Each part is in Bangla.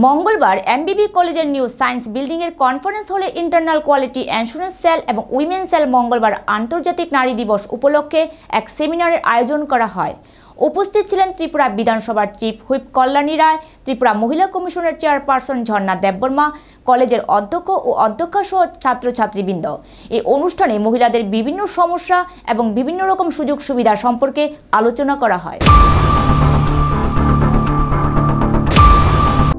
মঙ্গলবার এমবিবি কলেজের নিউ সায়েন্স বিল্ডিংয়ের কনফারেন্স হলে ইন্টারনাল কোয়ালিটি অ্যাসুরেন্স সেল এবং উইমেন সেল মঙ্গলবার আন্তর্জাতিক নারী দিবস উপলক্ষে এক সেমিনারের আয়োজন করা হয়। উপস্থিত ছিলেন ত্রিপুরা বিধানসভার চিফ হুইপ কল্যাণী রায়, ত্রিপুরা মহিলা কমিশনের চেয়ারপারসন ঝর্ণা দেববর্মা, কলেজের অধ্যক্ষ ও অধ্যক্ষা সহ ছাত্রছাত্রীবৃন্দ। এই অনুষ্ঠানে মহিলাদের বিভিন্ন সমস্যা এবং বিভিন্ন রকম সুযোগ সুবিধা সম্পর্কে আলোচনা করা হয়।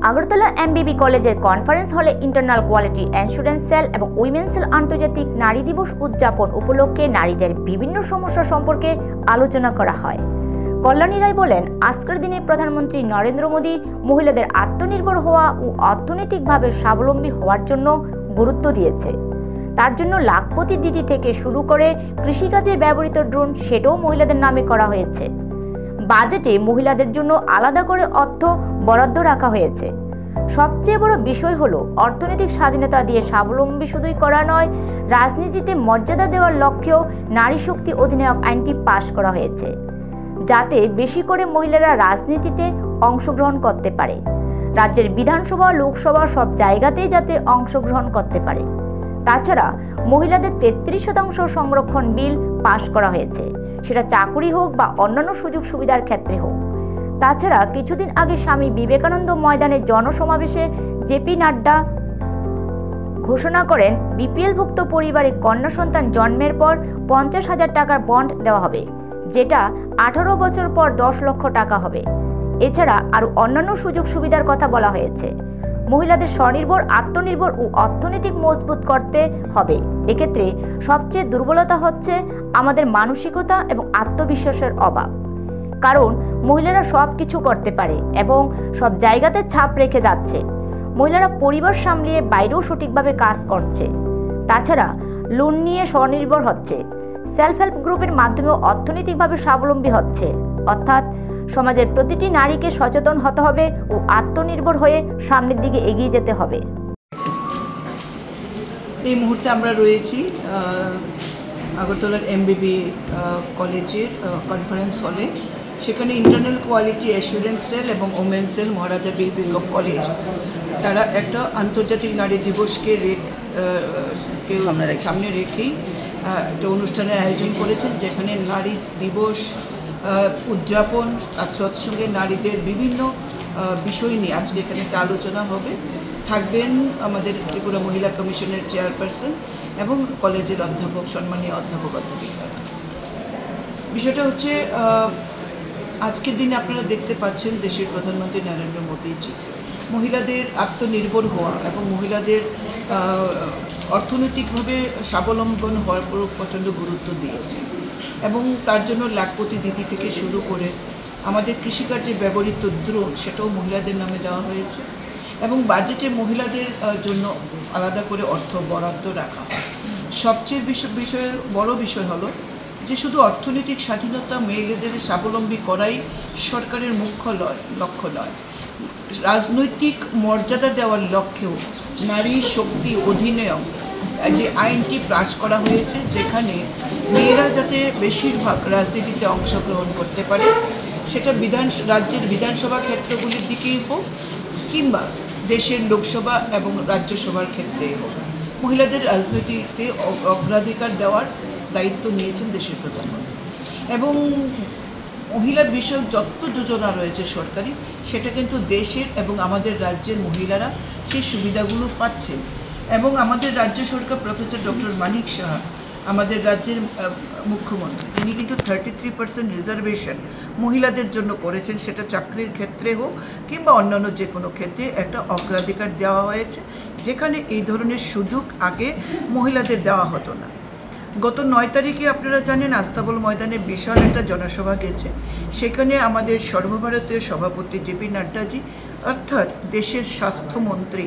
আগরতলা এমবিবি কলেজের কনফারেন্স হলে ইন্টারনাল কোয়ালিটি অ্যাসুরেন্স সেল এবং উইমেন সেল আন্তর্জাতিক নারী দিবস উদযাপন উপলক্ষে নারীদের বিভিন্ন সমস্যা সম্পর্কে আলোচনা করা হয়। কল্যাণী রায় বলেন, আজকের দিনে প্রধানমন্ত্রী নরেন্দ্র মোদী মহিলাদের আত্মনির্ভর হওয়া ও অর্থনৈতিকভাবে স্বাবলম্বী হওয়ার জন্য গুরুত্ব দিয়েছে। তার জন্য লাখপতি দিদি থেকে শুরু করে কৃষিকাজে ব্যবহৃত ড্রোন সেটাও মহিলাদের নামে করা হয়েছে। বাজেটে মহিলাদের জন্য আলাদা করে অর্থ বরাদ্দ রাখা হয়েছে। সবচেয়ে বড় বিষয় হলো অর্থনৈতিক স্বাধীনতা দিয়ে স্বাবলম্বী শুধুই করা নয়, রাজনীতিতে মর্যাদা দেওয়ার লক্ষ্যেও নারী শক্তি অধিনায়ক আইনটি পাশ করা হয়েছে, যাতে বেশি করে মহিলারা রাজনীতিতে অংশগ্রহণ করতে পারে। রাজ্যের বিধানসভা, লোকসভা সব জায়গাতেই যাতে অংশগ্রহণ করতে পারে। তাছাড়া মহিলাদের 33% সংরক্ষণ বিল পাশ করা হয়েছে, সেটা চাকুরি হোক বা অন্যান্য সুযোগ সুবিধার ক্ষেত্রে হোক। তাছাড়া কিছুদিন আগে স্বামী বিবেকানন্দ ময়দানে জনসমাবেশে জেপি নাড্ডা ঘোষণা করেন, বিপিএলভুক্ত পরিবারে কন্যা সন্তান জন্মের পর 50,000 টাকার বন্ড দেওয়া হবে, যেটা 18 বছর পর 10 লক্ষ টাকা হবে। এছাড়া আরও অন্যান্য সুযোগ সুবিধার কথা বলা হয়েছে। মহিলাদের স্বনির্ভর, আত্মনির্ভর ও অর্থনৈতিক মজবুত করতে হবে। এক্ষেত্রে সবচেয়ে দুর্বলতা হচ্ছে আমাদের মানসিকতা এবং আত্মবিশ্বাসের অভাব। কারণ মহিলারা সব কিছু করতে পারে এবং সব জায়গাতে ছাপ রেখে যাচ্ছে। মহিলারা পরিবার সামলিয়ে বাইরেও সঠিকভাবে কাজ করছে। তাছাড়া লোন নিয়ে স্বনির্ভর হচ্ছে, সেলফ হেল্প গ্রুপের মাধ্যমেও অর্থনৈতিকভাবে স্বাবলম্বী হচ্ছে। অর্থাৎ সমাজের প্রতিটি নারীকে সচেতন হতে হবে ও আত্মনির্ভর হয়ে সামনের দিকে এগিয়ে যেতে হবে। এই মুহূর্তে আমরা রয়েছি আগরতলার এমবিবি কলেজের কনফারেন্স হলে। সেখানে ইন্টারনাল কোয়ালিটি অ্যাসুরেন্স সেল এবং ওমেন সেল মহারাজা বীর বিক্রম কলেজ তারা একটা আন্তর্জাতিক নারী দিবসকে সামনে রেখেই একটা অনুষ্ঠানের আয়োজন করেছেন, যেখানে নারী দিবস উদযাপন তার সঙ্গে নারীদের বিভিন্ন বিষয় নিয়ে আজকে এখানে একটা আলোচনা হবে। থাকবেন আমাদের ত্রিপুরা মহিলা কমিশনের চেয়ারপারসন এবং কলেজের অধ্যাপক, সম্মানীয় অধ্যাপক অধ্যাপিকারা। বিষয়টা হচ্ছে, আজকের দিনে আপনারা দেখতে পাচ্ছেন দেশের প্রধানমন্ত্রী নরেন্দ্র মোদীজি মহিলাদের আত্মনির্ভর হওয়া এবং মহিলাদের অর্থনৈতিকভাবে স্বাবলম্বন হওয়ার উপর প্রচণ্ড গুরুত্ব দিয়েছে এবং তার জন্য লাখপতি দিদি থেকে শুরু করে আমাদের কৃষিকার্যে ব্যবহৃত ড্রোন সেটাও মহিলাদের নামে দেওয়া হয়েছে এবং বাজেটে মহিলাদের জন্য আলাদা করে অর্থ বরাদ্দ রাখা হয়। সবচেয়ে বড় বিষয় হলো যে শুধু অর্থনৈতিক স্বাধীনতা, মেয়েদের স্বাবলম্বী করাই সরকারের মুখ্য লক্ষ্য নয়, রাজনৈতিক মর্যাদা দেওয়ার লক্ষ্যেও নারী শক্তি অধিনায়ক যে আইনটি পাশ করা হয়েছে, যেখানে মেয়েরা যাতে বেশিরভাগ রাজনীতিতে অংশগ্রহণ করতে পারে, সেটা রাজ্যের বিধানসভা ক্ষেত্রগুলির দিকেই হোক কিংবা দেশের লোকসভা এবং রাজ্যসভার ক্ষেত্রেই হোক, মহিলাদের রাজনীতিতে অগ্রাধিকার দেওয়ার দায়িত্ব নিয়েছেন দেশের প্রধানমন্ত্রী। এবং মহিলার বিষয়ক যত যোজনা রয়েছে সরকারি, সেটা কিন্তু দেশের এবং আমাদের রাজ্যের মহিলারা সেই সুবিধাগুলো পাচ্ছেন। এবং আমাদের রাজ্য সরকার প্রফেসর ডক্টর মানিক সাহা, আমাদের রাজ্যের মুখ্যমন্ত্রী, তিনি কিন্তু 33% রিজার্ভেশন মহিলাদের জন্য করেছেন, সেটা চাকরির ক্ষেত্রে হোক কিংবা অন্যান্য যে কোনো ক্ষেত্রে একটা অগ্রাধিকার দেওয়া হয়েছে, যেখানে এই ধরনের সুযোগ আগে মহিলাদের দেওয়া হতো না। গত 9 তারিখে আপনারা জানেন আস্তাবল ময়দানে বিশাল একটা জনসভা গেছে। সেখানে আমাদের সর্বভারতীয় সভাপতি জেপি নাড্ডাজি, অর্থাৎ দেশের স্বাস্থ্যমন্ত্রী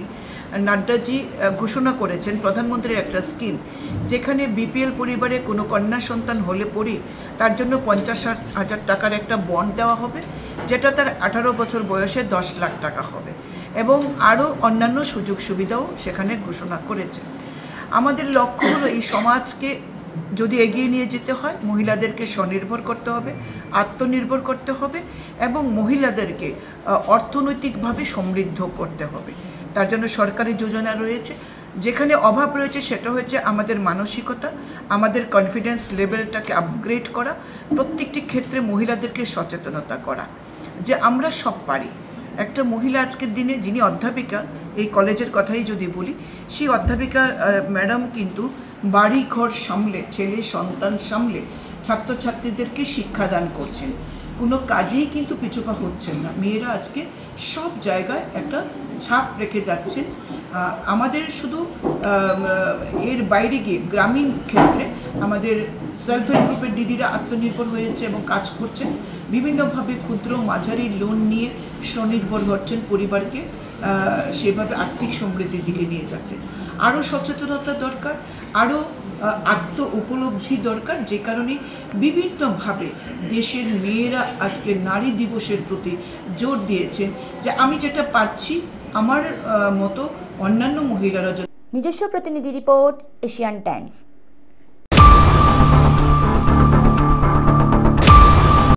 নাড্ডাজি ঘোষণা করেছেন প্রধানমন্ত্রীর একটা স্কিম, যেখানে বিপিএল পরিবারে কোনো কন্যা সন্তান হলে পরই তার জন্য 50,000 টাকার একটা বন্ড দেওয়া হবে, যেটা তার 18 বছর বয়সে 10 লাখ টাকা হবে এবং আরও অন্যান্য সুযোগ সুবিধাও সেখানে ঘোষণা করেছে। আমাদের লক্ষ্য হলো এই সমাজকে যদি এগিয়ে নিয়ে যেতে হয় মহিলাদেরকে স্বনির্ভর করতে হবে, আত্মনির্ভর করতে হবে এবং মহিলাদেরকে অর্থনৈতিকভাবে সমৃদ্ধ করতে হবে। তার জন্য সরকারি যোজনা রয়েছে। যেখানে অভাব রয়েছে সেটা হচ্ছে আমাদের মানসিকতা, আমাদের কনফিডেন্স লেভেলটাকে আপগ্রেড করা, প্রত্যেকটি ক্ষেত্রে মহিলাদেরকে সচেতনতা করা যে আমরা সব পারি। একটা মহিলা আজকের দিনে যিনি অধ্যাপিকা, এই কলেজের কথাই যদি বলি, সেই অধ্যাপিকা ম্যাডাম কিন্তু বাড়ি ঘর সামলে, ছেলে সন্তান সামলে ছাত্রছাত্রীদেরকে শিক্ষাদান করছেন, কোনো কাজেই কিন্তু পিছুপা হচ্ছেন না। মেয়েরা আজকে সব জায়গায় একটা ছাপ রেখে যাচ্ছেন। আমাদের শুধু এর বাইরে গিয়ে গ্রামীণ ক্ষেত্রে আমাদের সেলফ হেল্প গ্রুপের দিদিরা আত্মনির্ভর হয়েছে এবং কাজ করছেন, বিভিন্নভাবে ক্ষুদ্র মাঝারি লোন নিয়ে স্বনির্ভর হচ্ছেন, পরিবারকে সেভাবে আর্থিক সমৃদ্ধির দিকে নিয়ে যাচ্ছে। আরও সচেতনতা দরকার, আরও আত্ম উপলব্ধি দরকার, যে কারণে বিভিন্নভাবে দেশের মেয়েরা আজকে নারী দিবসের প্রতি জোর দিয়েছেন যে আমি যেটা পারছি আমার মতো অন্যান্য মহিলারা। নিজস্ব প্রতিনিধি রিপোর্ট, এশিয়ান টাইমস।